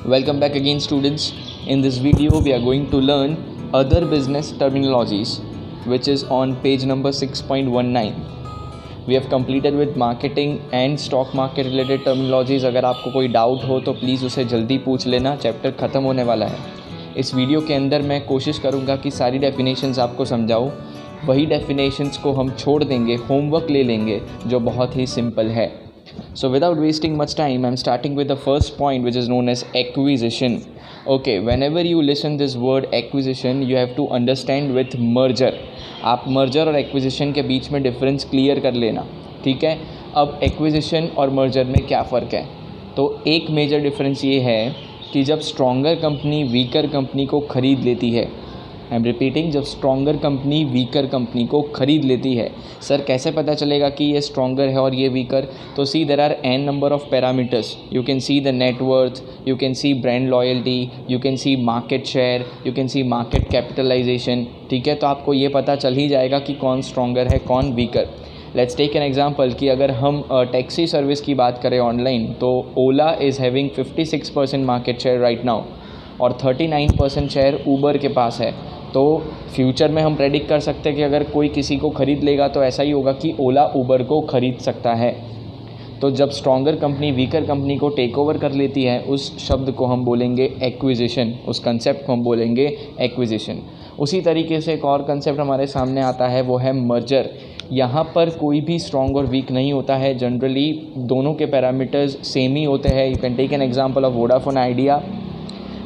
Welcome back again, students. In this video we are going to learn other business terminologies, which is on page number 6.19. We have completed with marketing and stock market related terminologies. अगर आपको कोई doubt हो तो please उसे जल्दी पूछ लेना, chapter ख़त्म होने वाला है. इस वीडियो के अंदर मैं कोशिश करूँगा कि सारी डेफिनेशंस आपको समझाऊँ. वही डेफिनेशंस को हम छोड़ देंगे, होमवर्क ले लेंगे जो बहुत ही सिंपल है. So without wasting much time, I'm starting with the first point, which is known as acquisition. Okay, whenever you listen this word acquisition, you have to understand with merger. आप merger और acquisition के बीच में difference clear कर लेना, ठीक है. अब acquisition और merger में क्या फ़र्क है? तो एक major difference ये है कि जब stronger company weaker company को ख़रीद लेती है, आई एम रिपीटिंग, जब स्ट्रॉन्गर कंपनी वीकर कंपनी को ख़रीद लेती है. सर कैसे पता चलेगा कि ये स्ट्रॉन्गर है और ये वीकर? तो see there are an number of parameters. You can see the net worth, you can see brand loyalty, you can see market share, you can see market capitalisation. ठीक है, तो आपको ये पता चल ही जाएगा कि कौन स्ट्रॉन्गर है कौन weaker. Let's take an example कि अगर हम टैक्सी सर्विस की बात करें ऑनलाइन, तो Ola is having 56% market share right now और 39% शेयर ऊबर के पास है. तो फ्यूचर में हम प्रेडिक्ट कर सकते हैं कि अगर कोई किसी को ख़रीद लेगा तो ऐसा ही होगा कि ओला ऊबर को ख़रीद सकता है. तो जब स्ट्रॉन्गर कंपनी वीकर कंपनी को टेक ओवर कर लेती है, उस शब्द को हम बोलेंगे एक्विजिशन, उस कंसेप्ट को हम बोलेंगे एक्विजिशन. उसी तरीके से एक और कंसेप्ट हमारे सामने आता है, वो है मर्जर. यहाँ पर कोई भी स्ट्रॉन्ग और वीक नहीं होता है. जनरली दोनों के पैरामीटर्स सेम ही होते हैं. You can take an example of Vodafone Idea.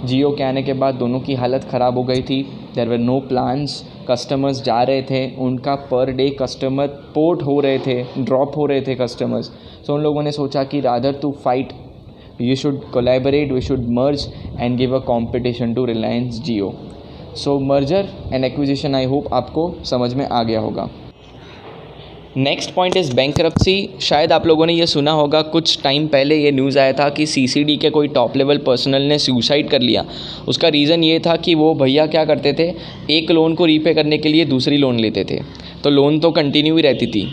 Jio के आने के बाद दोनों की हालत ख़राब हो गई थी. There were no plans, customers जा रहे थे, उनका पर डे कस्टमर पोर्ट हो रहे थे, ड्रॉप हो रहे थे कस्टमर्स. सो उन लोगों ने सोचा कि rather to fight you should collaborate, we should merge and give a competition to Reliance Jio. So merger and acquisition, I hope आपको समझ में आ गया होगा. Next point is bankruptcy. शायद आप लोगों ने ये सुना होगा, कुछ टाइम पहले ये न्यूज़ आया था कि सीसीडी के कोई टॉप लेवल पर्सनल ने सुसाइड कर लिया. उसका रीज़न ये था कि वो भैया क्या करते थे, एक लोन को रीपे करने के लिए दूसरी लोन लेते थे. तो लोन तो कंटिन्यू ही रहती थी.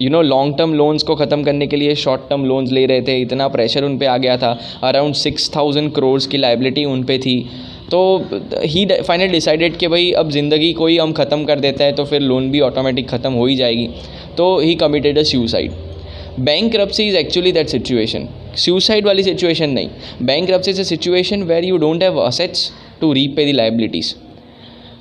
लॉन्ग टर्म लोन्स को ख़त्म करने के लिए शॉर्ट टर्म लोन्स ले रहे थे. इतना प्रेशर उन पे आ गया था. अराउंड 6000 करोड़ की लाइबिलिटी उन पे थी. तो ही फाइनली डिसाइडेड कि भाई अब ज़िंदगी को ही हम ख़त्म कर देते हैं तो फिर लोन भी ऑटोमेटिक ख़त्म हो ही जाएगी. तो he committed a suicide. Bankruptcy is actually that situation. Suicide वाली सिचुएशन नहीं. Bankruptcy is a situation where you don't have assets to repay the liabilities.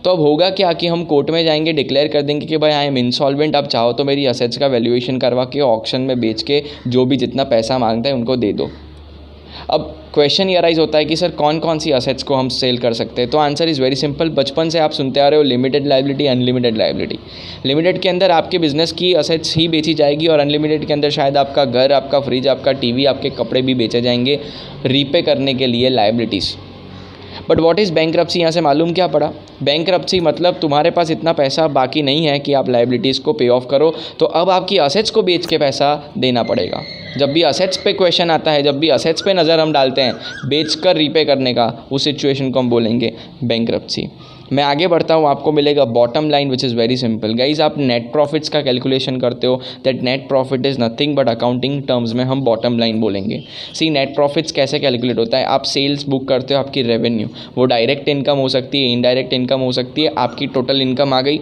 तो अब होगा क्या कि हम कोर्ट में जाएंगे, डिक्लेयर कर देंगे कि भाई आई एम इंसॉल्वेंट, आप चाहो तो मेरी असेट्स का वैल्यूएशन करवा के ऑक्शन में बेच के जो भी जितना पैसा मांगता है उनको दे दो. अब क्वेश्चन ये अराइज होता है कि सर कौन कौन सी असेट्स को हम सेल कर सकते हैं. तो आंसर इज़ वेरी सिंपल. बचपन से आप सुनते आ रहे हो limited liability, unlimited liability. Limited के अंदर आपके बिजनेस की असेट्स ही बेची जाएगी और अनलिमिटेड के अंदर शायद आपका घर, आपका फ्रिज, आपका टीवी, आपके कपड़े भी बेचे जाएंगे रीपे करने के लिए liabilities. But what is bankruptcy? यहाँ से मालूम क्या पड़ा? बैंकरप्सी मतलब तुम्हारे पास इतना पैसा बाकी नहीं है कि आप लाइबिलिटीज़ को पे ऑफ करो, तो अब आपकी असेट्स को बेच के पैसा देना पड़ेगा. जब भी असेट्स पे क्वेश्चन आता है, जब भी असेट्स पे नज़र हम डालते हैं, बेच कर रीपे करने का, उस सिचुएशन को हम बोलेंगे बैंकरप्सी. मैं आगे बढ़ता हूँ, आपको मिलेगा bottom line which is very simple. Guys, आप नेट प्रॉफिट्स का कैलकुलेशन करते हो, that net profit is nothing but accounting terms में हम बॉटम लाइन बोलेंगे. सी, नेट प्रॉफिट्स कैसे कैलकुलेट होता है? आप सेल्स बुक करते हो, आपकी रेवेन्यू, वो डायरेक्ट इनकम हो सकती है, इनडायरेक्ट इनकम हो सकती है. आपकी टोटल इनकम आ गई,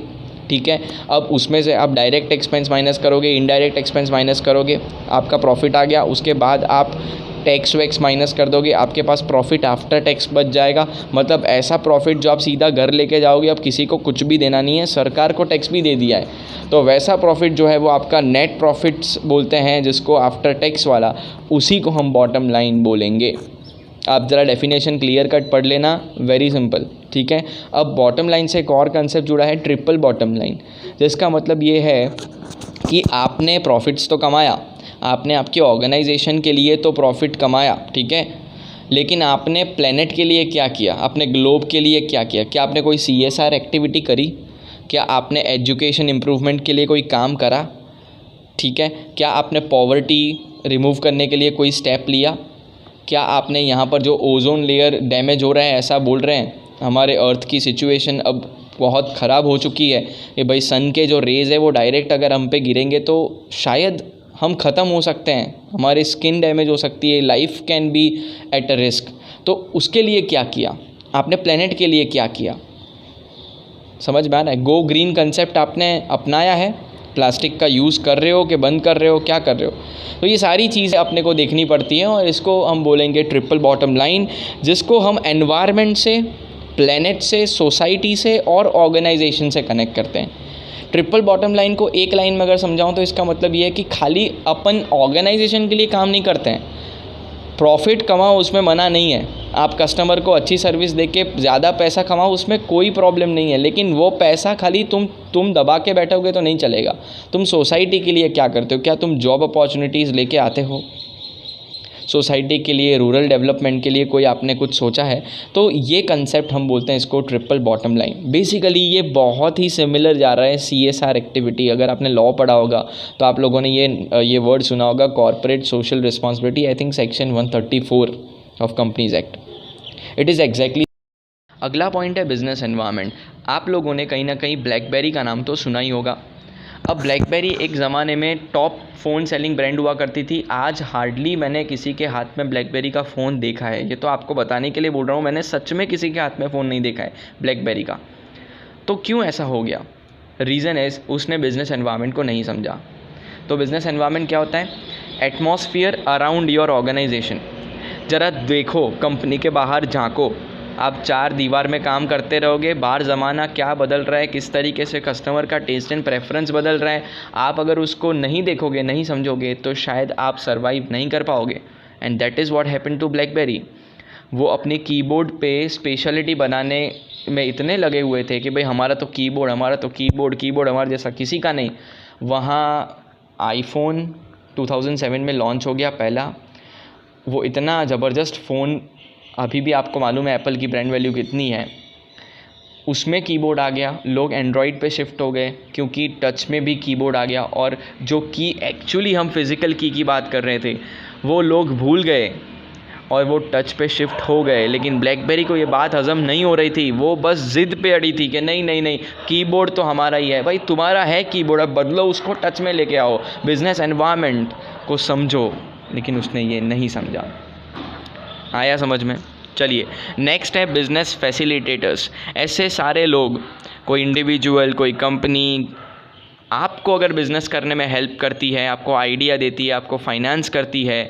ठीक है. अब उसमें से आप डायरेक्ट एक्सपेंस माइनस करोगे, इनडायरेक्ट एक्सपेंस माइनस करोगे, आपका प्रॉफिट आ गया. उसके बाद आप टैक्स वैक्स माइनस कर दोगे, आपके पास प्रॉफिट आफ्टर टैक्स बच जाएगा. मतलब ऐसा प्रॉफिट जो आप सीधा घर लेके जाओगे, अब किसी को कुछ भी देना नहीं है, सरकार को टैक्स भी दे दिया है. तो वैसा प्रॉफिट जो है वो आपका नेट प्रॉफिट्स बोलते हैं, जिसको आफ्टर टैक्स वाला, उसी को हम बॉटम लाइन बोलेंगे. आप ज़रा डेफिनेशन क्लियर कट पढ़ लेना, वेरी सिंपल, ठीक है. अब बॉटम लाइन से एक और कंसेप्ट जुड़ा है, ट्रिपल बॉटम लाइन, जिसका मतलब ये है कि आपने प्रॉफिट्स तो कमाया, आपने आपकी ऑर्गेनाइजेशन के लिए तो प्रॉफिट कमाया, ठीक है, लेकिन आपने प्लेनेट के लिए क्या किया, अपने ग्लोब के लिए क्या किया? क्या आपने कोई CSR एक्टिविटी करी? क्या आपने एजुकेशन इम्प्रूवमेंट के लिए कोई काम करा? ठीक है. क्या आपने पॉवर्टी रिमूव करने के लिए कोई स्टेप लिया? क्या आपने यहाँ पर जो ओजोन लेयर डैमेज हो रहा है, ऐसा बोल रहे हैं, हमारे अर्थ की सिचुएशन अब बहुत ख़राब हो चुकी है कि भाई सन के जो रेज़ है वो डायरेक्ट अगर हम पे गिरेंगे तो शायद हम ख़त्म हो सकते हैं, हमारी स्किन डैमेज हो सकती है, life can be at a risk. तो उसके लिए क्या किया आपने, प्लेनेट के लिए क्या किया, समझ में आ रहा है? गो ग्रीन कंसेप्ट आपने अपनाया है, प्लास्टिक का यूज़ कर रहे हो कि बंद कर रहे हो, क्या कर रहे हो? तो ये सारी चीज़ें अपने को देखनी पड़ती हैं और इसको हम बोलेंगे ट्रिपल बॉटम लाइन, जिसको हम एनवायरनमेंट से, प्लेनेट से, सोसाइटी से और ऑर्गेनाइजेशन से कनेक्ट करते हैं। ट्रिपल बॉटम लाइन को एक लाइन में अगर समझाऊं तो इसका मतलब ये है कि खाली अपन ऑर्गेनाइजेशन के लिए काम नहीं करते हैं, प्रॉफिट कमाओ उसमें मना नहीं है, आप कस्टमर को अच्छी सर्विस देके ज़्यादा पैसा कमाओ उसमें कोई प्रॉब्लम नहीं है, लेकिन वो पैसा खाली तुम दबा के बैठोगे तो नहीं चलेगा। तुम सोसाइटी के लिए क्या करते हो? क्या तुम जॉब अपॉर्चुनिटीज़ लेके आते हो? सोसाइटी के लिए, रूरल डेवलपमेंट के लिए कोई आपने कुछ सोचा है? तो ये कंसेप्ट हम बोलते हैं इसको ट्रिपल बॉटम लाइन। बेसिकली ये बहुत ही सिमिलर जा रहा है CSR एक्टिविटी। अगर आपने लॉ पढ़ा होगा तो आप लोगों ने ये वर्ड सुना होगा, corporate social responsibility, I think section 134 of companies act. It is exactly. अगला पॉइंट है बिजनेस एनवायरनमेंट। आप लोगों ने कहीं ना कहीं ब्लैकबेरी का नाम तो सुना ही होगा। अब ब्लैकबेरी एक ज़माने में टॉप फ़ोन सेलिंग ब्रांड हुआ करती थी। आज हार्डली मैंने किसी के हाथ में ब्लैकबेरी का फ़ोन देखा है। ये तो आपको बताने के लिए बोल रहा हूँ, मैंने सच में किसी के हाथ में फ़ोन नहीं देखा है ब्लैकबेरी का। तो क्यों ऐसा हो गया? रीज़न इज़ उसने बिज़नेस एनवायरनमेंट को नहीं समझा। तो बिज़नेस एनवायरनमेंट क्या होता है? Atmosphere around your organisation. ज़रा देखो, कंपनी के बाहर झांको। आप चार दीवार में काम करते रहोगे, बाहर ज़माना क्या बदल रहा है, किस तरीके से कस्टमर का टेस्ट एंड प्रेफरेंस बदल रहा है, आप अगर उसको नहीं देखोगे, नहीं समझोगे तो शायद आप सर्वाइव नहीं कर पाओगे। And that is what happened to BlackBerry. वो अपने कीबोर्ड पे स्पेशलिटी बनाने में इतने लगे हुए थे कि भाई हमारा तो कीबोर्ड हमारे जैसा किसी का नहीं। वहाँ आईफोन 2007 में लॉन्च हो गया पहला। वो इतना ज़बरदस्त फ़ोन, अभी भी आपको मालूम है एप्पल की ब्रांड वैल्यू कितनी है, उसमें कीबोर्ड आ गया। लोग एंड्रॉयड पे शिफ्ट हो गए क्योंकि टच में भी कीबोर्ड आ गया, और जो की एक्चुअली हम फिज़िकल की बात कर रहे थे वो लोग भूल गए और वो टच पे शिफ्ट हो गए। लेकिन ब्लैकबेरी को ये बात हज़म नहीं हो रही थी, वो बस ज़िद पे अड़ी थी कि नहीं कीबोर्ड तो हमारा ही है। भाई तुम्हारा है कीबोर्ड, अब बदलो उसको, टच में लेके आओ, बिज़नेस एनवायरनमेंट को समझो। लेकिन उसने ये नहीं समझा। आया समझ में? चलिए नेक्स्ट है बिज़नेस फैसिलिटेटर्स। ऐसे सारे लोग, कोई इंडिविजुअल, कोई कंपनी, आपको अगर बिज़नेस करने में हेल्प करती है, आपको आइडिया देती है, आपको फाइनेंस करती है,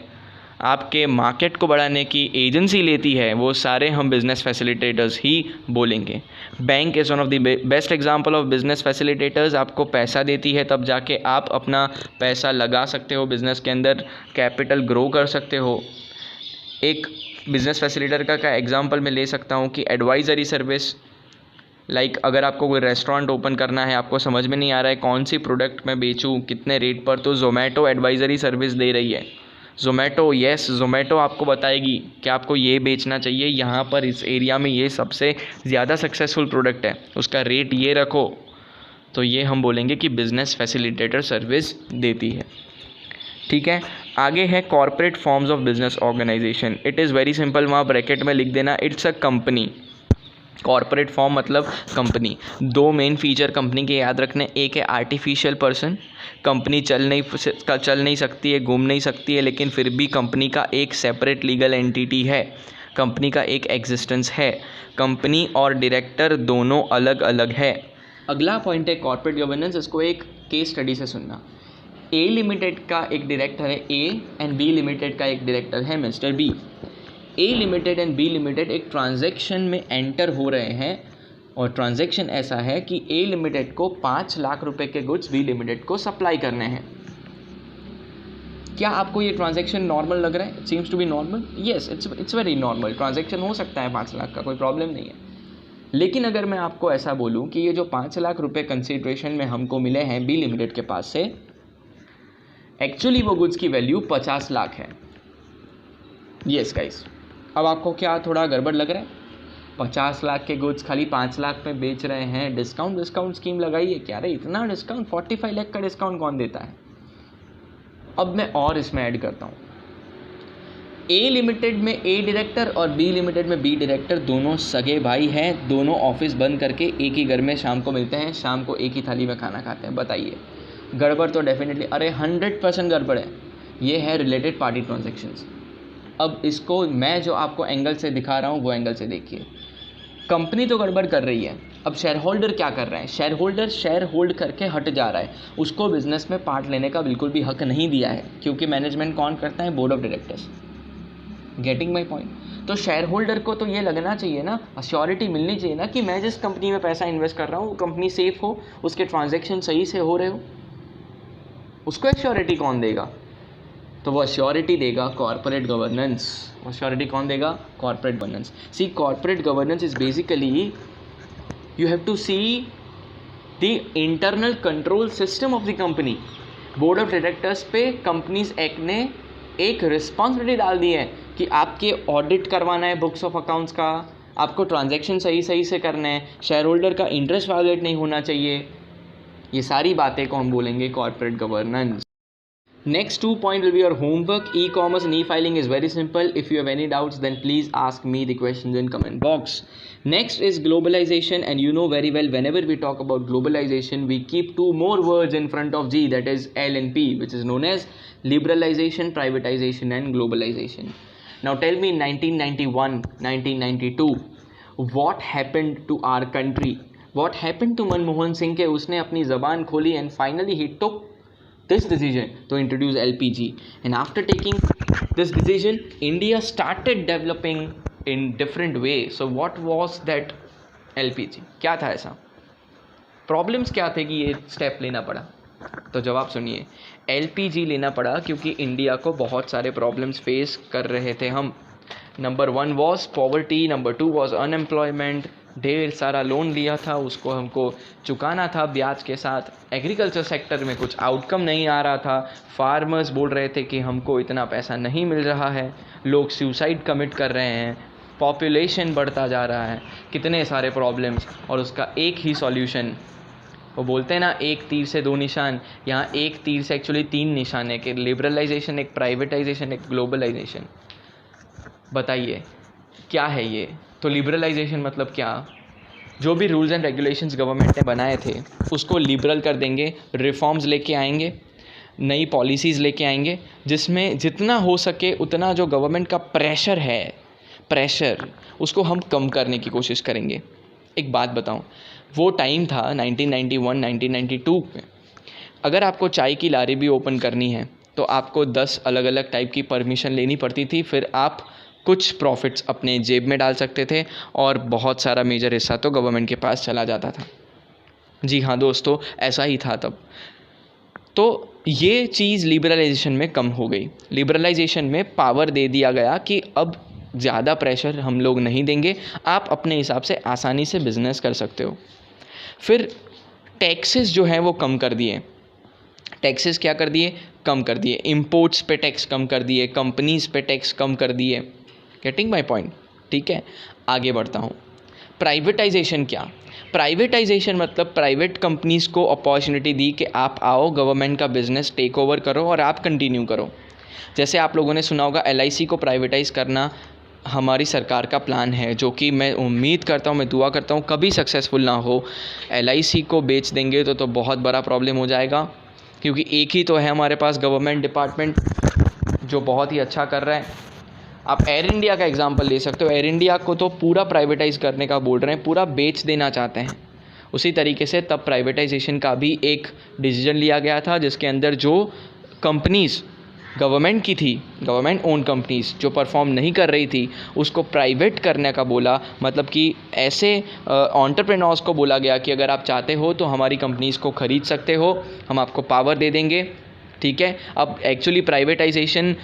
आपके मार्केट को बढ़ाने की एजेंसी लेती है, वो सारे हम बिज़नेस फैसिलिटेटर्स ही बोलेंगे। Bank is one of the best example of business facilitators. आपको पैसा देती है तब जाके आप अपना पैसा लगा सकते हो बिज़नेस के अंदर, कैपिटल ग्रो कर सकते हो। एक बिज़नेस फैसिलिटेटर का एग्जांपल मैं ले सकता हूँ कि एडवाइज़री सर्विस। लाइक अगर आपको कोई रेस्टोरेंट ओपन करना है, आपको समझ में नहीं आ रहा है कौन सी प्रोडक्ट मैं बेचूँ, कितने रेट पर, तो ज़ोमैटो एडवाइज़री सर्विस दे रही है। ज़ोमैटो आपको बताएगी कि आपको ये बेचना चाहिए, यहाँ पर इस एरिया में ये सबसे ज़्यादा सक्सेसफुल प्रोडक्ट है, उसका रेट ये रखो। तो ये हम बोलेंगे कि बिज़नेस फैसिलिटेटर सर्विस देती है। ठीक है, आगे है corporate forms of business organisation. It is very simple, वहाँ ब्रैकेट में लिख देना, it's a company. Corporate form मतलब कंपनी। दो मेन फीचर कंपनी के याद रखने, एक है आर्टिफिशियल पर्सन। कंपनी चल नहीं सकती है, घूम नहीं सकती है, लेकिन फिर भी कंपनी का एक सेपरेट लीगल एंटिटी है, कंपनी का एक एग्जिस्टेंस है। कंपनी और डायरेक्टर दोनों अलग अलग है। अगला पॉइंट है कॉर्पोरेट गवर्नेंस। इसको एक केस स्टडी से सुनना। ए लिमिटेड का एक डायरेक्टर है ए एंड बी लिमिटेड का एक डायरेक्टर है mister B. A limited and B limited एक ट्रांजैक्शन में एंटर हो रहे हैं, और ट्रांजैक्शन ऐसा है कि ए लिमिटेड को 5 लाख रुपए के गुड्स बी लिमिटेड को सप्लाई करने हैं। क्या आपको ये ट्रांजैक्शन नॉर्मल लग रहा है? It seems to be normal. Yes, it's very normal. Transaction हो सकता है 5 लाख का, कोई प्रॉब्लम नहीं है। लेकिन अगर मैं आपको ऐसा बोलूँ कि ये जो 5 लाख रुपए कंसिडरेशन में हमको मिले हैं बी लिमिटेड के पास से, एक्चुअली वो गुड्स की वैल्यू 50 लाख है। येस गाइस, अब आपको क्या थोड़ा गड़बड़ लग रहा है? 50 लाख के गुड्स खाली 5 लाख में बेच रहे हैं, डिस्काउंट स्कीम लगाई है क्या? रे इतना डिस्काउंट, 45 लाख का डिस्काउंट कौन देता है? अब मैं और इसमें ऐड करता हूँ, ए लिमिटेड में ए डायरेक्टर और बी लिमिटेड में बी डायरेक्टर दोनों सगे भाई हैं, दोनों ऑफिस बंद करके एक ही घर में शाम को मिलते हैं, शाम को एक ही थाली में खाना खाते हैं। बताइए, गड़बड़ तो डेफिनेटली, अरे 100% गड़बड़ है। ये है रिलेटेड पार्टी ट्रांजैक्शंस। अब इसको मैं जो आपको एंगल से दिखा रहा हूँ वो एंगल से देखिए। कंपनी तो गड़बड़ कर रही है, अब शेयर होल्डर क्या कर रहा है? शेयर होल्डर शेयर होल्ड करके हट जा रहा है, उसको बिजनेस में पार्ट लेने का बिल्कुल भी हक नहीं दिया है, क्योंकि मैनेजमेंट कौन करता है? Board of directors. Getting my point? तो शेयर होल्डर को तो ये लगना चाहिए ना, अश्योरिटी मिलनी चाहिए ना कि मैं जिस कंपनी में पैसा इन्वेस्ट कर रहा हूँ वो कंपनी सेफ हो, उसके ट्रांजैक्शन सही से हो रहे हो। उसको एश्योरिटी कौन देगा? तो वो अश्योरिटी देगा कॉर्पोरेट गवर्नेंस। अश्योरिटी कौन देगा? Corporate governance. See, corporate governance is basically you have to see the internal control system of the company. Board of directors पे कंपनीज एक्ट ने एक रिस्पॉन्सिबिलिटी डाल दी है कि आपके ऑडिट करवाना है बुक्स ऑफ अकाउंट्स का, आपको ट्रांजैक्शन सही से करना है, शेयर होल्डर का इंटरेस्ट वायलेट नहीं होना चाहिए। ये सारी बातें को हम बोलेंगे corporate governance. Next 2 point will be your homework. E-commerce and e-filing is very simple. If you have any doubts, then please ask me the questions in comment box. Next is globalization, and you know very well whenever we talk about globalization, we keep 2 more words in front of G, that is L and P, which is known as liberalization, privatization and globalization. Now tell me, in 1991, 1992, what happened to our country? What happened to Manmohan Singh? के उसने अपनी ज़बान खोली and finally he took this decision to introduce LPG, and after taking this decision India started developing in different way. So what was that LPG? क्या था ऐसा? Problems क्या थे कि ये स्टेप लेना पड़ा? तो जवाब सुनिए, LPG लेना पड़ा क्योंकि इंडिया को बहुत सारे प्रॉब्लम्स फेस कर रहे थे हम। Number 1 was poverty, number 2 was unemployment, ढेर सारा लोन लिया था उसको हमको चुकाना था ब्याज के साथ। एग्रीकल्चर सेक्टर में कुछ आउटकम नहीं आ रहा था, फार्मर्स बोल रहे थे कि हमको इतना पैसा नहीं मिल रहा है, लोग सुसाइड कमिट कर रहे हैं, पॉपुलेशन बढ़ता जा रहा है, कितने सारे प्रॉब्लम्स, और उसका एक ही सॉल्यूशन। वो बोलते हैं ना, एक तीर से 2 निशान, यहाँ एक तीर से एक्चुअली 3 निशान है कि लिबरलाइजेशन, एक प्राइवेटाइजेशन, एक ग्लोबलाइजेशन। बताइए क्या है ये? तो लिबरलाइजेशन मतलब क्या? जो भी रूल्स एंड रेगुलेशंस गवर्नमेंट ने बनाए थे उसको लिबरल कर देंगे, रिफॉर्म्स लेके आएंगे, नई पॉलिसीज़ लेके आएंगे, जिसमें जितना हो सके उतना जो गवर्नमेंट का प्रेशर है, प्रेशर उसको हम कम करने की कोशिश करेंगे। एक बात बताऊं, वो टाइम था 1991 1992 में, अगर आपको चाय की लारी भी ओपन करनी है तो आपको 10 अलग अलग टाइप की परमिशन लेनी पड़ती थी, फिर आप कुछ प्रॉफिट्स अपने जेब में डाल सकते थे और बहुत सारा मेजर हिस्सा तो गवर्नमेंट के पास चला जाता था। जी हाँ दोस्तों, ऐसा ही था तब। तो ये चीज़ लिबरलाइजेशन में कम हो गई। लिबरलाइजेशन में पावर दे दिया गया कि अब ज़्यादा प्रेशर हम लोग नहीं देंगे, आप अपने हिसाब से आसानी से बिजनेस कर सकते हो। फिर टैक्सेस जो हैं वो कम कर दिए। टैक्सेस क्या कर दिए? कम कर दिए। इंपोर्ट्स पे टैक्स कम कर दिए, कंपनीज़ पे टैक्स कम कर दिए। Getting my point? ठीक है, आगे बढ़ता हूँ। प्राइवेटाइजेशन क्या? प्राइवेटाइजेशन मतलब प्राइवेट कंपनीज़ को अपॉर्चुनिटी दी कि आप आओ, गवर्नमेंट का बिज़नेस टेक ओवर करो और आप कंटिन्यू करो। जैसे आप लोगों ने सुना होगा LIC को प्राइवेटाइज़ करना हमारी सरकार का प्लान है, जो कि मैं उम्मीद करता हूँ, मैं दुआ करता हूँ कभी सक्सेसफुल ना हो। LIC को बेच देंगे तो बहुत बड़ा प्रॉब्लम हो जाएगा, क्योंकि एक ही तो है हमारे पास गवर्नमेंट डिपार्टमेंट जो बहुत ही अच्छा कर रहा है। आप एयर इंडिया का एग्जांपल ले सकते हो। एयर इंडिया को तो पूरा प्राइवेटाइज़ करने का बोल रहे हैं, पूरा बेच देना चाहते हैं। उसी तरीके से तब प्राइवेटाइजेशन का भी एक डिसीजन लिया गया था, जिसके अंदर जो कंपनीज़ गवर्नमेंट की थी, गवर्नमेंट ओन कंपनीज़ जो परफॉर्म नहीं कर रही थी, उसको प्राइवेट करने का बोला। मतलब कि ऐसे एंटरप्रेन्योर्स को बोला गया कि अगर आप चाहते हो तो हमारी कंपनीज़ को ख़रीद सकते हो, हम आपको पावर दे देंगे। ठीक है, अब एक्चुअली प्राइवेटाइजेशन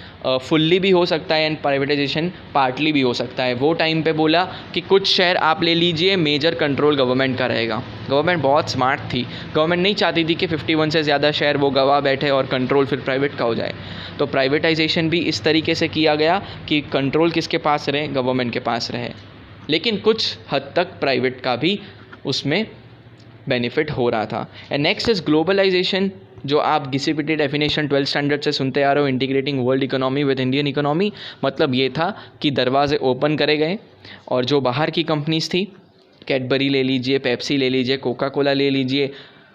फुल्ली भी हो सकता है एंड प्राइवेटाइजेशन पार्टली भी हो सकता है। वो टाइम पे बोला कि कुछ शेयर आप ले लीजिए, मेजर कंट्रोल गवर्नमेंट का रहेगा। गवर्नमेंट बहुत स्मार्ट थी, गवर्नमेंट नहीं चाहती थी कि 51 से ज़्यादा शेयर वो गवा बैठे और कंट्रोल फिर प्राइवेट का हो जाए। तो प्राइवेटाइजेशन भी इस तरीके से किया गया कि कंट्रोल किसके पास रहे? गवर्नमेंट के पास रहे। लेकिन कुछ हद तक प्राइवेट का भी उसमें बेनिफिट हो रहा था। एंड नेक्स्ट इज़ ग्लोबलाइजेशन, जो आप घिसी-पिटी डेफिनेशन 12th स्टैंडर्ड से सुनते आ रहे हो, integrating world economy with Indian economy. मतलब ये था कि दरवाजे ओपन करे गए और जो बाहर की कंपनीज़ थी, कैडबरी ले लीजिए, पेप्सी ले लीजिए, कोका कोला ले लीजिए,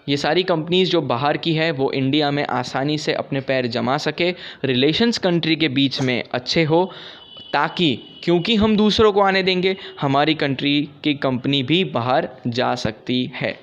ये सारी कंपनीज़ जो बाहर की है वो इंडिया में आसानी से अपने पैर जमा सके, रिलेशंस कंट्री के बीच में अच्छे हो, ताकि क्योंकि हम दूसरों को आने देंगे, हमारी कंट्री की कंपनी भी बाहर जा सकती है।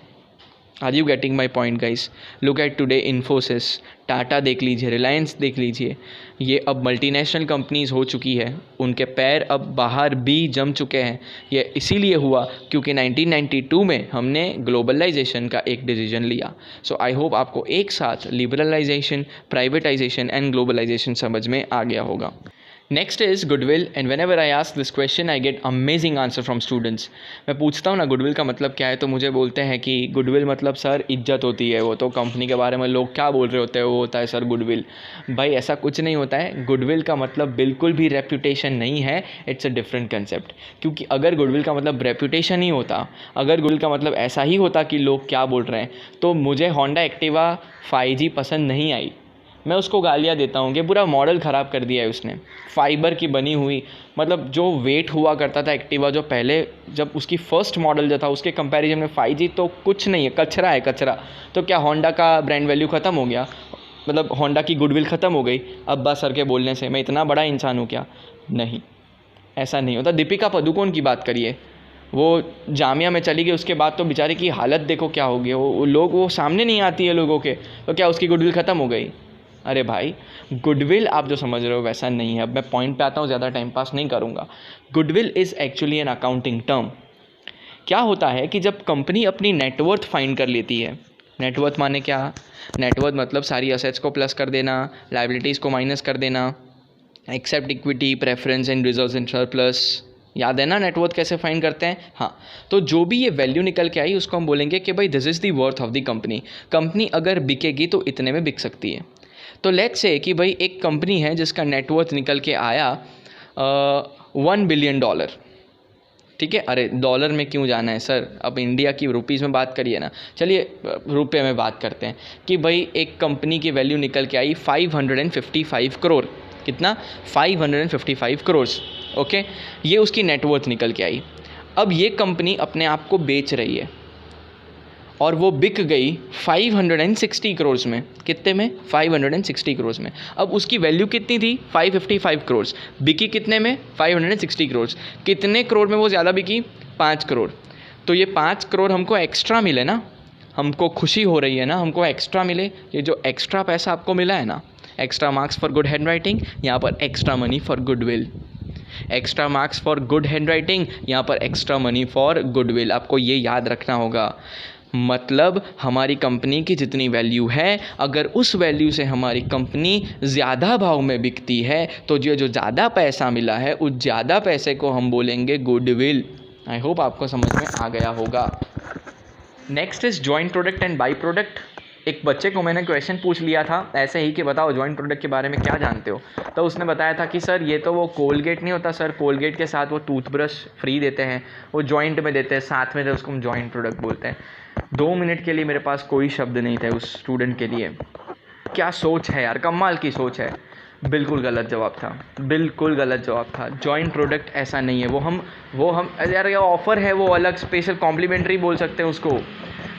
Are you getting my point guys? Look at today Infosys, Tata देख लीजिए, रिलायंस देख लीजिए, ये अब मल्टीनेशनल कंपनीज़ हो चुकी है, उनके पैर अब बाहर भी जम चुके हैं। ये इसीलिए हुआ क्योंकि 1992 में हमने ग्लोबलाइजेशन का एक डिसीजन लिया। सो आई होप आपको एक साथ लिबरलाइजेशन, प्राइवेटाइजेशन एंड ग्लोबलाइजेशन समझ में आ गया होगा। Next is goodwill, and when ever I ask this question I get amazing answer from students. मैं पूछता हूँ ना गुडविल का मतलब क्या है, तो मुझे बोलते हैं कि गुडविल मतलब सर इज्जत होती है, वो तो कंपनी के बारे में लोग क्या बोल रहे होते हैं वो होता है सर गुडविल। भाई ऐसा कुछ नहीं होता है, गुडविल का मतलब बिल्कुल भी रेप्यूटेशन नहीं है, इट्स अ डिफरेंट कंसेप्ट। क्योंकि अगर गुडविल का मतलब रेप्यूटेशन ही होता, अगर गुडविल का मतलब ऐसा ही होता कि लोग क्या बोल रहे हैं, तो मुझे होंडा एक्टिवा 5G पसंद नहीं आई। मैं उसको गालियाँ देता हूँ कि पूरा मॉडल ख़राब कर दिया है उसने, फाइबर की बनी हुई, मतलब जो वेट हुआ करता था एक्टिवा जो पहले जब उसकी फ़र्स्ट मॉडल जो था उसके कंपैरिजन में 5G तो कुछ नहीं है, कचरा है कचरा। तो क्या होंडा का ब्रांड वैल्यू ख़त्म हो गया, मतलब होंडा की गुडविल ख़त्म हो गई अब्बास सर के बोलने से? मैं इतना बड़ा इंसान हूँ क्या? नहीं, ऐसा नहीं होता। दीपिका पादुकोण की बात करिए, वो जामिया में चली गई, उसके बाद तो बेचारे की हालत देखो क्या हो गई, वो लोग वो सामने नहीं आती है लोगों के, तो क्या उसकी गुडविल ख़त्म हो गई? अरे भाई, गुडविल आप जो समझ रहे हो वैसा नहीं है। अब मैं पॉइंट पे आता हूँ, ज़्यादा टाइम पास नहीं करूँगा। Goodwill is actually an accounting term. क्या होता है कि जब कंपनी अपनी नेटवर्थ फाइंड कर लेती है, नेटवर्थ माने क्या? नेटवर्थ मतलब सारी असेट्स को प्लस कर देना, लायबिलिटीज़ को माइनस कर देना, except equity, preference and reserves in surplus. याद है ना नेटवर्थ कैसे फाइंड करते हैं? हाँ, तो जो भी ये वैल्यू निकल के आई उसको हम बोलेंगे कि भाई this is the worth of the company. Company अगर बिकेगी तो इतने में बिक सकती है। तो लेट्स से कि भाई एक कंपनी है जिसका नेटवर्थ निकल के आया $1 बिलियन। ठीक है, अरे डॉलर में क्यों जाना है सर, अब इंडिया की रुपीज़ में बात करिए ना। चलिए रुपये में बात करते हैं कि भाई एक कंपनी की वैल्यू निकल के आई 555 करोड़। कितना? 555 करोड़। ओके, ये उसकी नेटवर्थ निकल के आई। अब ये कंपनी अपने आप को बेच रही है और वो बिक गई 560 करोड़ में। कितने में? 560 करोड़ में। अब उसकी वैल्यू कितनी थी? 555 करोड़। बिकी कितने में? 560 करोड़। कितने करोड़ में वो ज़्यादा बिकी? 5 करोड़। तो ये 5 करोड़ हमको एक्स्ट्रा मिले ना, हमको खुशी हो रही है ना, हमको एक्स्ट्रा मिले। ये जो एक्स्ट्रा पैसा आपको मिला है ना, extra marks for good hand writing, यहाँ पर extra money for goodwill. Extra marks for good hand writing, यहाँ पर एक्स्ट्रा मनी फॉर गुडविल। आपको ये याद रखना होगा। मतलब हमारी कंपनी की जितनी वैल्यू है, अगर उस वैल्यू से हमारी कंपनी ज़्यादा भाव में बिकती है तो जो ज़्यादा पैसा मिला है उस ज़्यादा पैसे को हम बोलेंगे गुडविल। आई होप आपको समझ में आ गया होगा। Next is joint product and by product. एक बच्चे को मैंने क्वेश्चन पूछ लिया था ऐसे ही कि बताओ जॉइंट प्रोडक्ट के बारे में क्या जानते हो, तो उसने बताया था कि सर ये तो वो कोलगेट नहीं होता सर, कोलगेट के साथ वो टूथब्रश फ्री देते हैं, वो जॉइंट में देते हैं साथ में, तो उसको हम जॉइंट प्रोडक्ट बोलते हैं। 2 मिनट के लिए मेरे पास कोई शब्द नहीं था उस स्टूडेंट के लिए। क्या सोच है यार, कमाल की सोच है। बिल्कुल गलत जवाब था, बिल्कुल गलत जवाब था। जॉइंट प्रोडक्ट ऐसा नहीं है। वो हम यार ये ऑफ़र है, वो अलग स्पेशल कॉम्प्लीमेंट्री बोल सकते हैं उसको।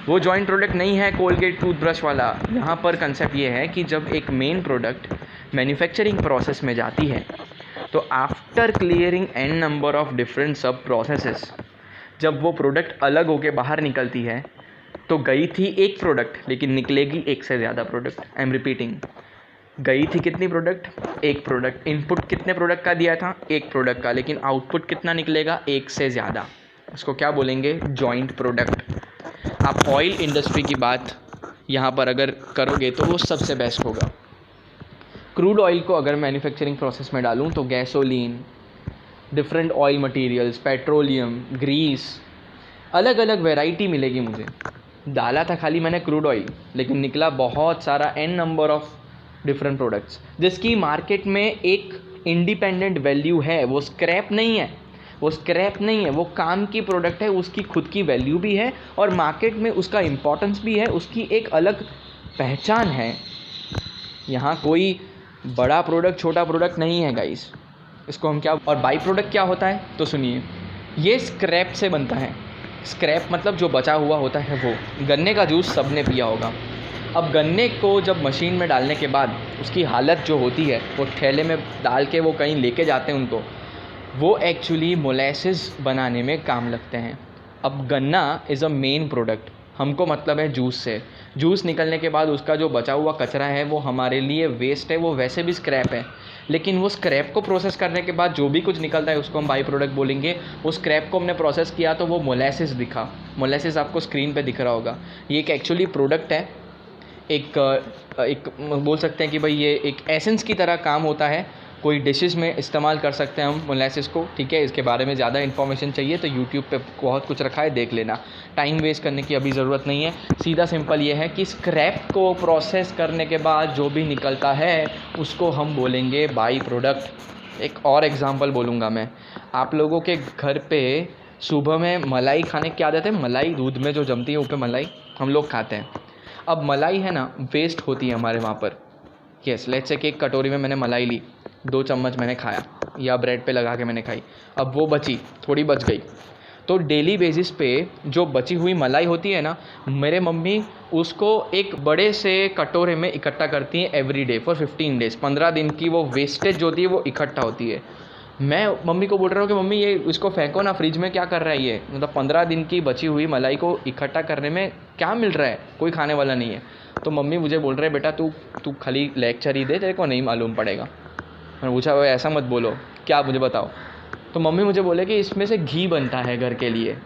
वो जॉइंट प्रोडक्ट नहीं है कोलगेट टूथब्रश वाला। यहाँ पर कंसेप्ट ये है कि जब एक मेन प्रोडक्ट मैन्युफैक्चरिंग प्रोसेस में जाती है तो after clearing an number of different sub processes, जब वो प्रोडक्ट अलग होके बाहर निकलती है तो गई थी एक प्रोडक्ट लेकिन निकलेगी एक से ज़्यादा प्रोडक्ट। आई एम रिपीटिंग, गई थी कितनी प्रोडक्ट? एक प्रोडक्ट। इनपुट कितने प्रोडक्ट का दिया था? एक प्रोडक्ट का, लेकिन आउटपुट कितना निकलेगा? एक से ज़्यादा। इसको क्या बोलेंगे? Joint product. आप ऑयल इंडस्ट्री की बात यहाँ पर अगर करोगे तो वो सबसे बेस्ट होगा। क्रूड ऑयल को अगर मैन्युफैक्चरिंग प्रोसेस में डालूँ तो gasoline, different oil materials, petroleum, grease, अलग अलग वैरायटी मिलेगी मुझे। डाला था खाली मैंने क्रूड ऑयल, लेकिन निकला बहुत सारा an number of different products, जिसकी मार्केट में एक इंडिपेंडेंट वैल्यू है। वो स्क्रैप नहीं है, वो स्क्रैप नहीं है, वो काम की प्रोडक्ट है, उसकी खुद की वैल्यू भी है और मार्केट में उसका इम्पोर्टेंस भी है, उसकी एक अलग पहचान है। यहाँ कोई बड़ा प्रोडक्ट छोटा प्रोडक्ट नहीं है गाइस। इसको हम क्या, और बाई प्रोडक्ट क्या होता है तो सुनिए, ये स्क्रैप से बनता है। स्क्रैप मतलब जो बचा हुआ होता है वो। गन्ने का जूस सबने पिया होगा। अब गन्ने को जब मशीन में डालने के बाद उसकी हालत जो होती है, वो ठेले में डाल के वो कहीं लेके जाते हैं उनको, वो एक्चुअली मोलेसिस बनाने में काम लगते हैं। अब गन्ना इज़ अ मेन प्रोडक्ट, हमको मतलब है जूस से। जूस निकलने के बाद उसका जो बचा हुआ कचरा है वो हमारे लिए वेस्ट है, वो वैसे भी स्क्रैप है, लेकिन वो स्क्रैप को प्रोसेस करने के बाद जो भी कुछ निकलता है उसको हम बाई प्रोडक्ट बोलेंगे। वो स्क्रैप को हमने प्रोसेस किया तो वो मोलेसिस दिखा। मोलेसिस आपको स्क्रीन पे दिख रहा होगा। ये एक एक्चुअली प्रोडक्ट है, एक बोल सकते हैं कि भाई ये एक एसेंस की तरह काम होता है। कोई डिशेस में इस्तेमाल कर सकते हैं हम मोलेसिस को, ठीक है। इसके बारे में ज़्यादा इन्फॉर्मेशन चाहिए तो यूट्यूब पे बहुत कुछ रखा है, देख लेना। टाइम वेस्ट करने की अभी ज़रूरत नहीं है। सीधा सिंपल ये है कि स्क्रैप को प्रोसेस करने के बाद जो भी निकलता है उसको हम बोलेंगे बाई प्रोडक्ट। एक और एग्जांपल बोलूँगा मैं। आप लोगों के घर पे सुबह में मलाई खाने की आदत है? मलाई दूध में जो जमती है ऊपर मलाई हम लोग खाते हैं। अब मलाई है ना, वेस्ट होती है हमारे वहाँ पर। यस, लेट्स से कि एक कटोरी में मैंने मलाई ली, 2 चम्मच मैंने खाया या ब्रेड पे लगा के मैंने खाई, अब वो बची, थोड़ी बच गई, तो डेली बेसिस पे जो बची हुई मलाई होती है ना, मेरे मम्मी उसको एक बड़े से कटोरे में इकट्ठा करती हैं एवरी डे फॉर 15 डेज़। 15 दिन की वो वेस्टेज जो होती है वो इकट्ठा होती है। मैं मम्मी को बोल रहा हूँ कि मम्मी ये इसको फेंको ना, फ्रिज में क्या कर रहा है ये, मतलब 15 दिन की बची हुई मलाई को इकट्ठा करने में क्या मिल रहा है, कोई खाने वाला नहीं है। तो मम्मी मुझे बोल रहे हैं बेटा तू खाली लेक्चर ही दे, तेरे को नहीं मालूम पड़ेगा। मैंने पूछा भाई ऐसा मत बोलो, क्या मुझे बताओ। तो मम्मी मुझे बोले कि इसमें से घी बनता है घर के लिए,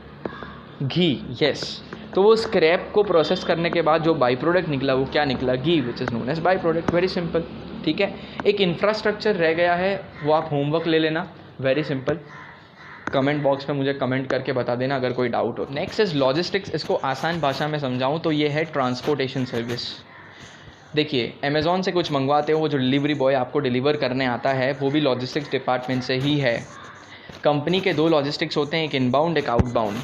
घी। यस, तो वो स्क्रैप को प्रोसेस करने के बाद जो बाई प्रोडक्ट निकला वो क्या निकला, ghee, which is known as by product. Very simple, ठीक है। एक इंफ्रास्ट्रक्चर रह गया है, वो आप होमवर्क ले लेना, वेरी सिंपल। कमेंट बॉक्स में मुझे कमेंट करके बता देना अगर कोई डाउट हो। Next is logistics. इसको आसान भाषा में समझाऊँ तो ये है ट्रांसपोर्टेशन सर्विस। देखिए, अमेज़ॉन से कुछ मंगवाते हो, वो जो डिलीवरी बॉय आपको डिलीवर करने आता है वो भी लॉजिस्टिक्स डिपार्टमेंट से ही है। कंपनी के 2 लॉजिस्टिक्स होते हैं, एक इनबाउंड एक आउटबाउंड।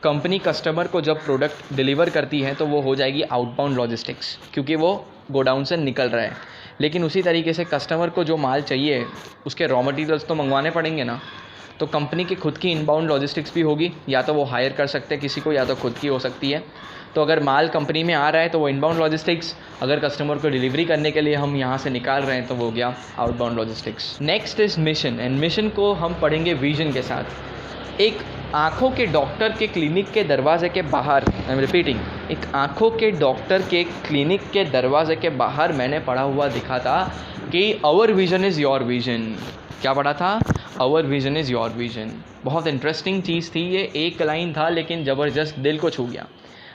कंपनी कस्टमर को जब प्रोडक्ट डिलीवर करती है तो वो हो जाएगी आउटबाउंड लॉजिस्टिक्स, क्योंकि वो गोडाउन से निकल रहा है। लेकिन उसी तरीके से कस्टमर को जो माल चाहिए उसके रॉ मटेरियल्स तो मंगवाने पड़ेंगे ना, तो कंपनी की खुद की इनबाउंड लॉजिस्टिक्स भी होगी, या तो वो हायर कर सकते हैं किसी को या तो खुद की हो सकती है। तो अगर माल कंपनी में आ रहा है तो वो इनबाउंड लॉजिस्टिक्स, अगर कस्टमर को डिलीवरी करने के लिए हम यहाँ से निकाल रहे हैं तो वो हो गया outbound logistics. Next is mission, and mission को हम पढ़ेंगे विजन के साथ। एक आँखों के डॉक्टर के क्लिनिक के दरवाजे के बाहर, आई एम रिपीटिंग, एक आँखों के डॉक्टर के क्लिनिक के दरवाजे के बाहर मैंने पढ़ा हुआ दिखा था कि our vision is your vision. क्या पढ़ा था? Our vision is your vision. बहुत इंटरेस्टिंग चीज़ थी ये, एक लाइन था लेकिन ज़बरदस्त दिल को छू गया।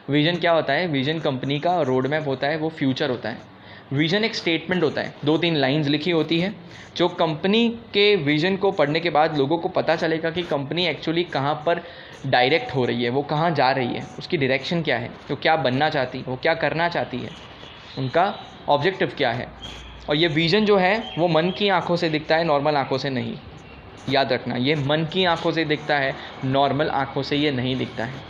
विजन क्या होता है? विजन कंपनी का रोड मैप होता है, वो फ्यूचर होता है। विजन एक स्टेटमेंट होता है, 2-3 लाइंस लिखी होती है, जो कंपनी के विजन को पढ़ने के बाद लोगों को पता चलेगा कि कंपनी एक्चुअली कहाँ पर डायरेक्ट हो रही है, वो कहाँ जा रही है, उसकी डायरेक्शन क्या है, वो क्या बनना चाहती है, वो क्या करना चाहती है, उनका ऑब्जेक्टिव क्या है। और ये विजन जो है वो मन की आंखों से दिखता है, नॉर्मल आंखों से नहीं। याद रखना, ये मन की आंखों से दिखता है, नॉर्मल आंखों से ये नहीं दिखता है।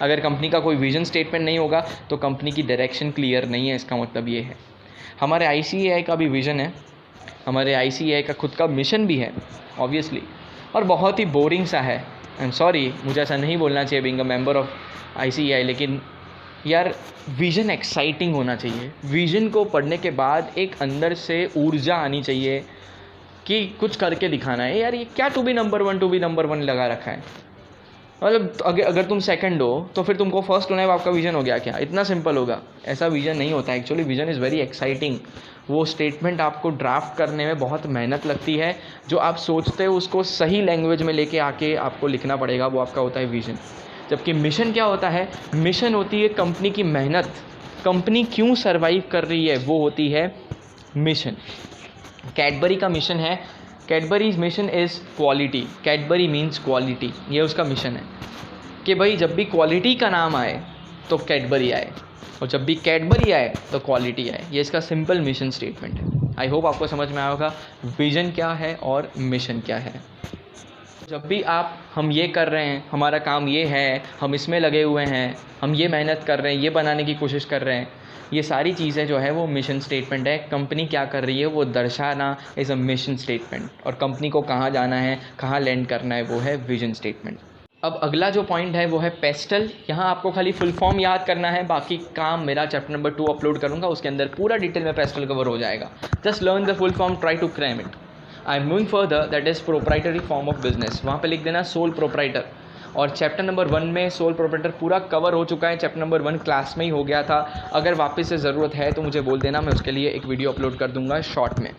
अगर कंपनी का कोई विजन स्टेटमेंट नहीं होगा तो कंपनी की डायरेक्शन क्लियर नहीं है, इसका मतलब ये है। हमारे ICAI का भी विज़न है, हमारे ICAI का खुद का मिशन भी है ऑब्वियसली, और बहुत ही बोरिंग सा है। आई एम सॉरी, मुझे ऐसा नहीं बोलना चाहिए being a member of ICAI, लेकिन यार विज़न एक्साइटिंग होना चाहिए। विज़न को पढ़ने के बाद एक अंदर से ऊर्जा आनी चाहिए कि कुछ करके दिखाना है। यार ये क्या टू बी नंबर वन लगा रखा है, मतलब अगर तुम सेकंड हो तो फिर तुमको फर्स्ट होना है, आपका विजन हो गया क्या? इतना सिंपल होगा? ऐसा विजन नहीं होता actually. Vision is very exciting. वो स्टेटमेंट आपको ड्राफ्ट करने में बहुत मेहनत लगती है, जो आप सोचते हो उसको सही लैंग्वेज में लेके आके आपको लिखना पड़ेगा, वो आपका होता है विजन। जबकि मिशन क्या होता है? मिशन होती है कंपनी की मेहनत, कंपनी क्यों सर्वाइव कर रही है, वो होती है मिशन। कैडबरी का मिशन है, Cadbury's mission is quality. Cadbury means quality, ये उसका मिशन है कि भाई जब भी क्वालिटी का नाम आए तो कैडबरी आए, और जब भी कैडबरी आए तो क्वालिटी आए। ये इसका सिंपल मिशन स्टेटमेंट है। आई होप आपको समझ में आया होगा विजन क्या है और मिशन क्या है। जब भी हम ये कर रहे हैं, हमारा काम ये है, हम इसमें लगे हुए हैं, हम ये मेहनत कर रहे हैं, ये बनाने की कोशिश कर रहे हैं, ये सारी चीज़ें जो है वो मिशन स्टेटमेंट है। कंपनी क्या कर रही है वो दर्शाना इज़ अ मिशन स्टेटमेंट, और कंपनी को कहाँ जाना है, कहाँ लैंड करना है, वो है विजन स्टेटमेंट। अब अगला जो पॉइंट है वो है पेस्टल। यहाँ आपको खाली फुल फॉर्म याद करना है, बाकी काम मेरा चैप्टर नंबर 2 अपलोड करूँगा, उसके अंदर पूरा डिटेल में पेस्टल कवर हो जाएगा। Just learn the full form, try to cram it. I am moving further, that is proprietary form of business. वहाँ पे लिख देना सोल प्रोप्राइटर. और चैप्टर नंबर 1 में सोल प्रोप्राइटर पूरा कवर हो चुका है. चैप्टर नंबर 1 क्लास में ही हो गया था. अगर वापस से ज़रूरत है तो मुझे बोल देना, मैं उसके लिए एक वीडियो अपलोड कर दूंगा शॉर्ट में.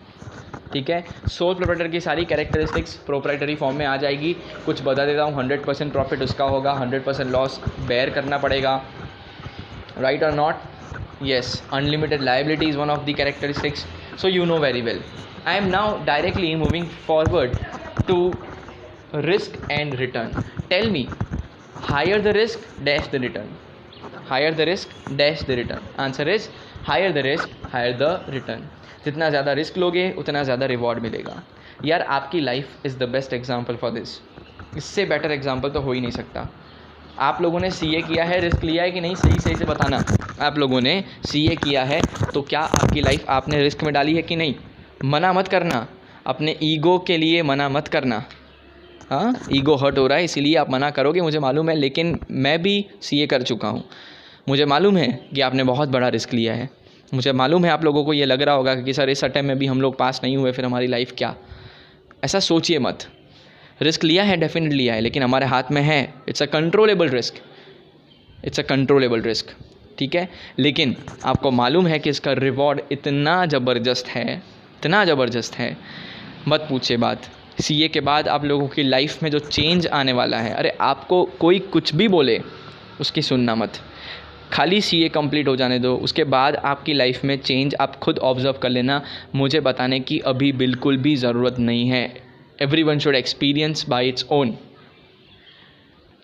ठीक है. सोल प्रोप्राइटर की सारी कैरेक्टरिस्टिक्स प्रोप्राइटरी फॉर्म में आ जाएगी. कुछ बता देता हूँ, 100% प्रॉफिट उसका होगा, 100% लॉस बेयर करना पड़ेगा. Right or not? Yes. Unlimited liability is one of the characteristics. So you know very well. I am now directly moving forward to risk and return. Tell me, higher the risk dash the return. Higher the risk dash the return. Answer is higher the risk higher the return. जितना ज़्यादा risk लोगे उतना ज़्यादा reward मिलेगा. यार आपकी life is the best example for this. इससे better example तो हो ही नहीं सकता. आप लोगों ने CA किया है, रिस्क लिया है कि नहीं, सही सही से बताना. आप लोगों ने CA किया है तो क्या आपकी लाइफ आपने रिस्क में डाली है कि नहीं? मना मत करना, अपने ईगो के लिए मना मत करना. हाँ, ईगो हर्ट हो रहा है इसीलिए आप मना करोगे, मुझे मालूम है. लेकिन मैं भी CA कर चुका हूँ. मुझे मालूम है कि आपने बहुत बड़ा रिस्क लिया है. मुझे मालूम है आप लोगों को ये लग रहा होगा कि सर इस अटेम्प्ट में भी हम लोग पास नहीं हुए, फिर हमारी लाइफ क्या. ऐसा सोचिए मत. रिस्क लिया है, डेफिनेटली लिया है, लेकिन हमारे हाथ में है. It's a controllable risk. It's a controllable risk. ठीक है. लेकिन आपको मालूम है कि इसका रिवॉर्ड इतना ज़बरदस्त है, इतना ज़बरदस्त है, मत पूछिए बात. CA के बाद आप लोगों की लाइफ में जो चेंज आने वाला है, अरे आपको कोई कुछ भी बोले उसकी सुनना मत. खाली CA कंप्लीट हो जाने दो, उसके बाद आपकी लाइफ में चेंज आप खुद ऑब्जर्व कर लेना. मुझे बताने की अभी बिल्कुल भी ज़रूरत नहीं है. Everyone should experience by its own.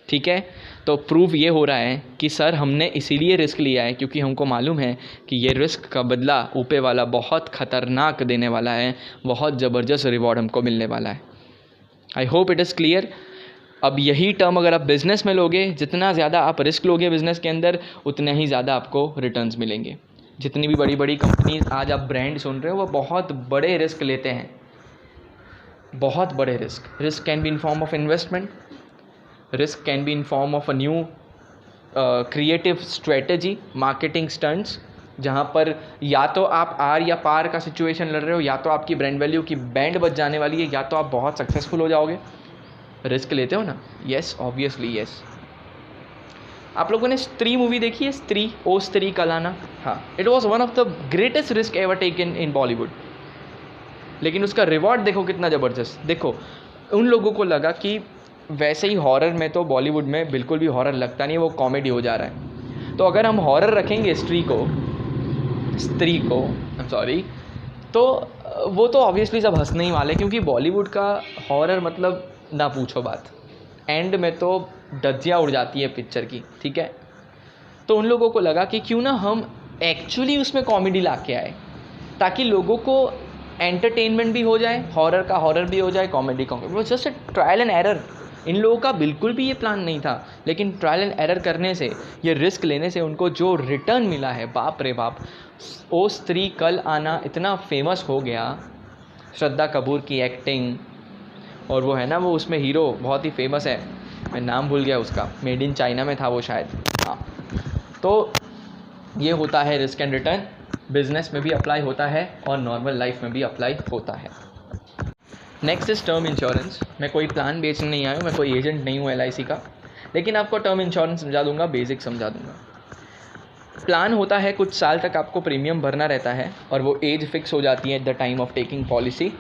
ठीक है. तो प्रूव ये हो रहा है कि सर हमने इसीलिए रिस्क लिया है क्योंकि हमको मालूम है कि ये रिस्क का बदला ऊपर वाला बहुत ख़तरनाक देने वाला है, बहुत ज़बरदस्त रिवॉर्ड हमको मिलने वाला है. I hope it is clear. अब यही टर्म अगर आप बिज़नेस में लोगे, जितना ज़्यादा आप रिस्क लोगे बिज़नेस के अंदर उतने ही ज़्यादा आपको रिटर्न्स मिलेंगे. जितनी भी बड़ी बड़ी कंपनीज आज आप ब्रांड सुन रहे हो वो बहुत बड़े रिस्क लेते हैं, बहुत बड़े risk. Risk can be in form of investment, risk can be in form of a new creative strategy, marketing stunts, जहाँ पर या तो आप आर या पार का सिचुएशन लड़ रहे हो, या तो आपकी ब्रांड वैल्यू की बैंड बच जाने वाली है, या तो आप बहुत सक्सेसफुल हो जाओगे. रिस्क लेते हो ना? Yes, obviously yes. आप लोगों ने स्त्री मूवी देखी है? स्त्री, ओ स्त्री कलाना. हाँ, it was one of the greatest risk ever taken in Bollywood. लेकिन उसका रिवॉर्ड देखो कितना ज़बरदस्त. देखो, उन लोगों को लगा कि वैसे ही हॉरर में तो बॉलीवुड में बिल्कुल भी हॉरर लगता नहीं है, वो कॉमेडी हो जा रहा है. तो अगर हम हॉरर रखेंगे स्त्री को, आई एम सॉरी, तो वो तो ऑब्वियसली सब हंसने ही वाले, क्योंकि बॉलीवुड का हॉरर मतलब ना पूछो बात. एंड में तो धज्जियाँ उड़ जाती है पिक्चर की. ठीक है. तो उन लोगों को लगा कि क्यों ना हम एक्चुअली उसमें कॉमेडी ला के आए, ताकि लोगों को एंटरटेनमेंट भी हो जाए, हॉरर का हॉरर भी हो जाए, कॉमेडी कॉमेडी. वो जस्ट ट्रायल एंड एरर. इन लोगों का बिल्कुल भी ये प्लान नहीं था, लेकिन ट्रायल एंड एरर करने से, ये रिस्क लेने से उनको जो रिटर्न मिला है, बाप रे बाप. ओ स्त्री कल आना इतना फेमस हो गया. श्रद्धा कपूर की एक्टिंग, और वो है ना, वो उसमें हीरो बहुत ही फेमस है, मैं नाम भूल गया उसका, मेड इन चाइना में था वो शायद. हाँ, तो ये होता है रिस्क एंड रिटर्न. बिजनेस में भी अप्लाई होता है और नॉर्मल लाइफ में भी अप्लाई होता है. Next is term insurance. मैं कोई प्लान बेचने नहीं आया हूँ, मैं कोई एजेंट नहीं हूँ LIC का, लेकिन आपको टर्म इंश्योरेंस समझा दूंगा, बेसिक समझा दूंगा. प्लान होता है, कुछ साल तक आपको प्रीमियम भरना रहता है और वो एज फिक्स हो जाती है at the time of taking policy.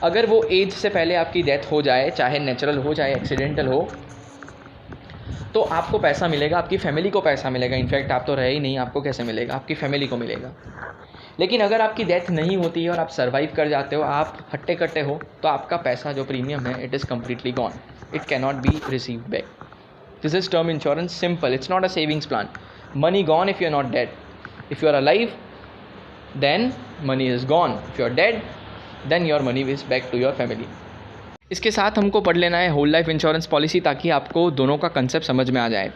अगर वो एज से पहले आपकी डेथ हो जाए, चाहे नेचुरल हो चाहे एक्सीडेंटल हो, तो आपको पैसा मिलेगा, आपकी फैमिली को पैसा मिलेगा. इनफैक्ट आप तो रहे ही नहीं, आपको कैसे मिलेगा? आपकी फैमिली को मिलेगा. लेकिन अगर आपकी डेथ नहीं होती है और आप सर्वाइव कर जाते हो, आप हट्टे कट्टे हो, तो आपका पैसा जो प्रीमियम है, it is completely gone. It can not be received back. This is term insurance. Simple. It's not a savings plan. Money gone if you are not dead. If you are alive, then money is gone. If you are dead, then your money is back to your family. इसके साथ हमको पढ़ लेना है whole life insurance policy, ताकि आपको दोनों का कंसेप्ट समझ में आ जाए.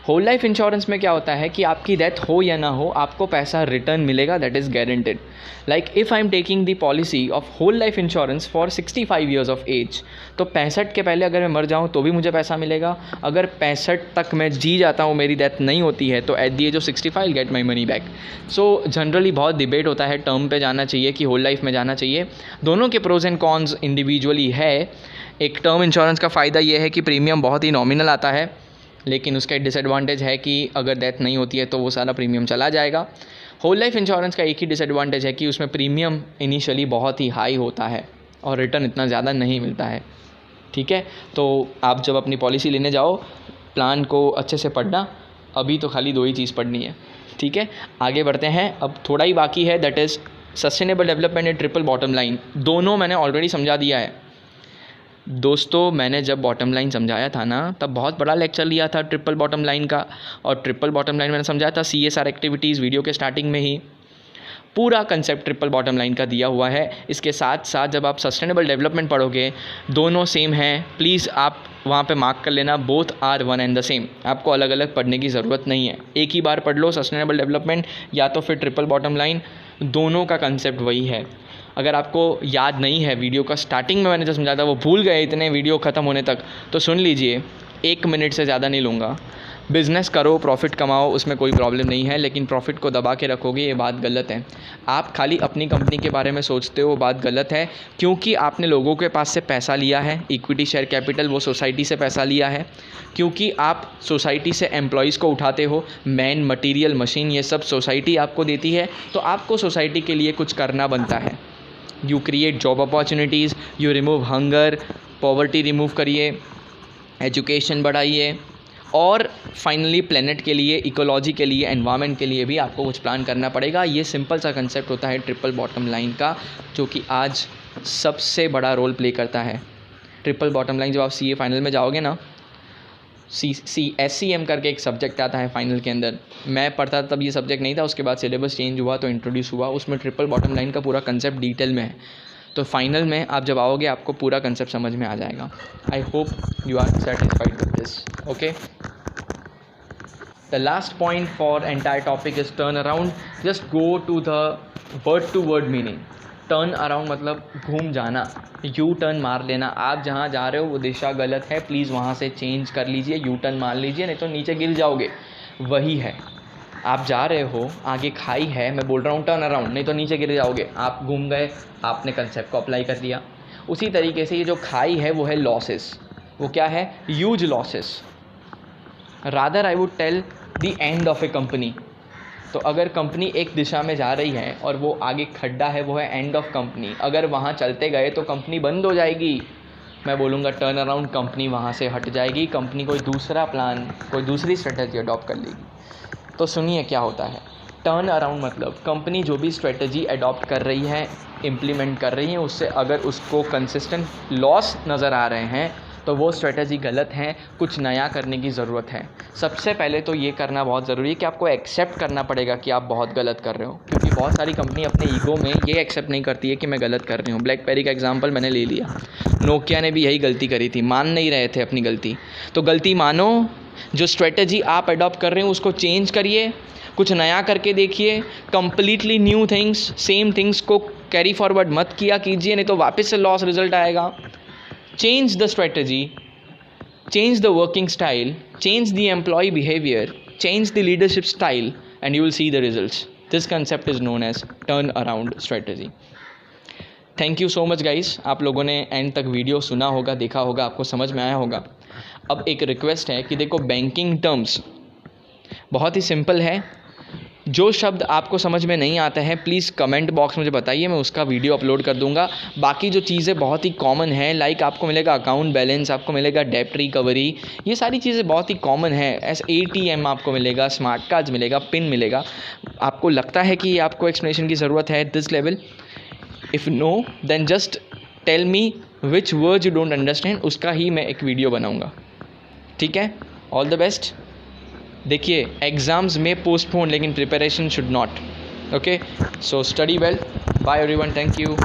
होल लाइफ इंश्योरेंस में क्या होता है कि आपकी डेथ हो या ना हो, आपको पैसा रिटर्न मिलेगा, that is guaranteed. Like if I am taking the policy of whole life insurance for 65 years of age, तो 65 के पहले अगर मैं मर जाऊँ तो भी मुझे पैसा मिलेगा. अगर 65 तक मैं जी जाता हूँ, मेरी डेथ नहीं होती है, तो at the age of 65 get my money back. So generally बहुत डिबेट होता है टर्म पे जाना चाहिए कि होल लाइफ में जाना चाहिए. दोनों के प्रोज एंड कॉन्स इंडिविजुअली है. एक टर्म इंश्योरेंस का फ़ायदा ये है कि प्रीमियम बहुत ही नॉमिनल आता है, लेकिन उसका एक डिसएडवांटेज है कि अगर डेथ नहीं होती है तो वो सारा प्रीमियम चला जाएगा. होल लाइफ इंश्योरेंस का एक ही डिसएडवांटेज है कि उसमें प्रीमियम इनिशियली बहुत ही हाई होता है और रिटर्न इतना ज़्यादा नहीं मिलता है. ठीक है, तो आप जब अपनी पॉलिसी लेने जाओ, प्लान को अच्छे से पढ़ना. अभी तो खाली 2 ही चीज़ पढ़नी है. ठीक है, आगे बढ़ते हैं. अब थोड़ा ही बाकी है, that is sustainable development and triple bottom line. दोनों मैंने ऑलरेडी समझा दिया है दोस्तों. मैंने जब बॉटम लाइन समझाया था ना, तब बहुत बड़ा लेक्चर लिया था ट्रिपल बॉटम लाइन का. और ट्रिपल बॉटम लाइन मैंने समझाया था CSR एक्टिविटीज़ वीडियो के स्टार्टिंग में ही. पूरा कंसेप्ट ट्रिपल बॉटम लाइन का दिया हुआ है. इसके साथ साथ जब आप सस्टेनेबल डेवलपमेंट पढ़ोगे, दोनों सेम हैं. प्लीज़ आप वहाँ पे मार्क कर लेना, both are one and the same. आपको अलग अलग पढ़ने की ज़रूरत नहीं है. एक ही बार पढ़ लो सस्टेनेबल डेवलपमेंट या तो फिर ट्रिपल बॉटम लाइन. दोनों का कंसेप्ट वही है. अगर आपको याद नहीं है, वीडियो का स्टार्टिंग में मैंने जो समझाया था वो भूल गए इतने वीडियो ख़त्म होने तक, तो सुन लीजिए. 1 मिनट से ज़्यादा नहीं लूँगा. बिज़नेस करो, प्रॉफिट कमाओ, उसमें कोई प्रॉब्लम नहीं है, लेकिन प्रॉफिट को दबा के रखोगे, ये बात गलत है. आप खाली अपनी कंपनी के बारे में सोचते हो, वो बात गलत है. क्योंकि आपने लोगों के पास से पैसा लिया है, इक्विटी शेयर कैपिटल, वो सोसाइटी से पैसा लिया है. क्योंकि आप सोसाइटी से एम्प्लॉयज़ को उठाते हो, मैन, मटीरियल, मशीन, ये सब सोसाइटी आपको देती है. तो आपको सोसाइटी के लिए कुछ करना बनता है. You create job opportunities, you remove hunger, poverty remove करिए, एजुकेशन बढ़ाइए, और फाइनली प्लेनेट के लिए, इकोलॉजी के लिए, एनवायरनमेंट के लिए भी आपको कुछ प्लान करना पड़ेगा. ये सिंपल सा कंसेप्ट होता है ट्रिपल बॉटम लाइन का, जो कि आज सबसे बड़ा रोल प्ले करता है. ट्रिपल बॉटम लाइन जब आप CA फाइनल में जाओगे ना, SCM करके एक सब्जेक्ट आता है फाइनल के अंदर. मैं पढ़ता तब ये सब्जेक्ट नहीं था, उसके बाद सिलेबस चेंज हुआ तो इंट्रोड्यूस हुआ. उसमें ट्रिपल बॉटम लाइन का पूरा कंसेप्ट डिटेल में है. तो फाइनल में आप जब आओगे, आपको पूरा कंसेप्ट समझ में आ जाएगा. I hope you are satisfied with this. Okay, the last point for entire topic is turn around. Just go to the word to word meaning. Turn around मतलब घूम जाना, यू टर्न मार लेना. आप जहाँ जा रहे हो वो दिशा गलत है, प्लीज़ वहाँ से चेंज कर लीजिए, यू टर्न मार लीजिए, नहीं तो नीचे गिर जाओगे. वही है, आप जा रहे हो, आगे खाई है, मैं बोल रहा हूँ टर्न अराउंड, नहीं तो नीचे गिर जाओगे. आप घूम गए, आपने कंसेप्ट को अप्लाई कर दिया. उसी तरीके से ये जो खाई है वो है लॉसेस. वो क्या है? Huge losses. Rather I would tell the end of a company. तो अगर कंपनी एक दिशा में जा रही है और वो आगे खड्डा है, वो है एंड ऑफ कंपनी. अगर वहाँ चलते गए तो कंपनी बंद हो जाएगी. मैं बोलूँगा टर्न अराउंड, कंपनी वहाँ से हट जाएगी, कंपनी कोई दूसरा प्लान, कोई दूसरी स्ट्रेटजी अडॉप्ट कर लेगी. तो सुनिए क्या होता है टर्न अराउंड मतलब. कंपनी जो भी स्ट्रेटजी अडॉप्ट कर रही है, इम्प्लीमेंट कर रही है, उससे अगर उसको कंसिस्टेंट लॉस नज़र आ रहे हैं तो वो स्ट्रेटजी गलत है, कुछ नया करने की ज़रूरत है. सबसे पहले तो ये करना बहुत ज़रूरी है कि आपको एक्सेप्ट करना पड़ेगा कि आप बहुत गलत कर रहे हो. क्योंकि बहुत सारी कंपनी अपने ईगो में ये एक्सेप्ट नहीं करती है कि मैं गलत कर रही हूँ. ब्लैकबेरी का एग्जांपल मैंने ले लिया. नोकिया ने भी यही गलती करी थी, मान नहीं रहे थे अपनी गलती. तो गलती मानो, जो स्ट्रेटजी आप अडॉप्ट कर रहे हो उसको चेंज करिए, कुछ नया करके देखिए. Completely new things, same things को कैरी फॉरवर्ड मत किया कीजिए, नहीं तो वापस से लॉस रिजल्ट आएगा. Change the strategy, change the working style, change the employee behavior, change the leadership style, and you will see the results. This concept is known as turn around strategy. Thank you so much guys. आप लोगों ने and तक video सुना होगा, देखा होगा, आपको समझ में आया होगा. अब एक रिक्वेस्ट है कि देखो, बैंकिंग टर्म्स बहुत ही सिंपल है. जो शब्द आपको समझ में नहीं आता है प्लीज़ कमेंट बॉक्स मुझे बताइए, मैं उसका वीडियो अपलोड कर दूंगा. बाकी जो चीज़ें बहुत ही कॉमन है, लाइक आपको मिलेगा अकाउंट बैलेंस, आपको मिलेगा डेप्ट रिकवरी, ये सारी चीज़ें बहुत ही कॉमन है. ऐसे ATM आपको मिलेगा, स्मार्ट कार्ड मिलेगा, पिन मिलेगा. आपको लगता है कि आपको एक्सप्लेनेशन की ज़रूरत है at this level? If no then just tell me which words you don't understand, उसका ही मैं एक वीडियो बनाऊँगा. ठीक है, ऑल द बेस्ट. देखिए, एग्ज़ाम्स में पोस्टपोन, लेकिन preparation should not. Okay, so study well. Bye everyone, thank you.